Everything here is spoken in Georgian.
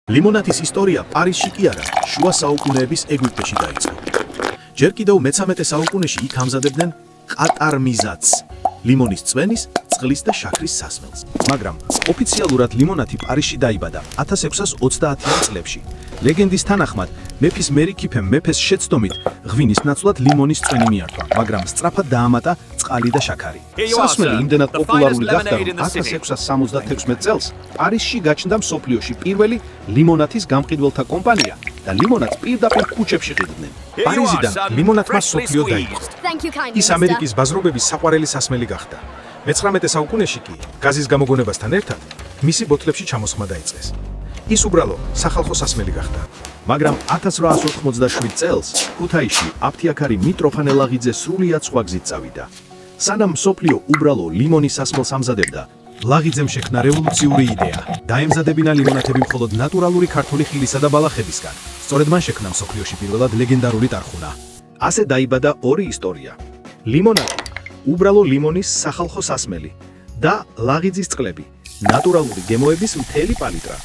ლიმონათის ისტორია პარიზში კი არა, შუა საუკუნეების ეგვიპტეში დაიწყო. ჯერ კიდევ მე-13 საუკუნეში იქ ამზადებდნენ ყატარმიზატს, ლიმონის წვენის, წყლის და შაქრის სასმელს. მაგრამ ოფიციალურად ლიმონათი პარიზში დაიბადა 1630-იან წლებში. ლეგენდის თანახმად, მეფის მერიქიფემ მეფეს შეცდომით ღვინის ნაცვლად ლიმონის წვენი მიართვა, მაგრამ სწრაფად დაამატა წყალი და შაქარი. სასმელი იმდენად პოპულარული გახდა, რომ 1676 წელს პარიზში გაჩნდა მსოფლიოში პირველი ლიმონათის გამყიდველთა კომპანია და ლიმონათს პირდაპირ ქუჩებში ყიდდნენ. პარიზიდან ლიმონათმა მსოფლიო დაიპყრო. ის ამერიკის ბაზრობების საყვარელი სასმელი გახდა. მე-19 საუკუნეში კი გაზის გამოგონებასთან ერთად მისი ბოთლებში ჩამოსხმა დაიწყეს. ის უბრალო სახალხო სასმელი გახდა. მაგრამ 1887 წელს ქუთაისში აფთიაქარი მიტროფანე ლაღიძე სრულიად სხვა გზით წავიდა. სანამ მსოფლიო უბრალო ლიმონის სასმელს ამზადებდა, ლაღიძემ შექმნა რევოლუციური იდეა. დაემზადებინა ლიმონათები მხოლოდ ნატურალური ქართული ხილისა და ბალახებისგან. სწორედ მან შექმნა მსოფლიოში პირველად ლეგენდარული ტარხუნა. ასე დაიბადა ორი ისტორია. ლიმონათი, უბრალო ლიმონის სახალხო სასმელი და ლაღიძის წყლები, ნატურალური გემოების მთელი პალიტრა.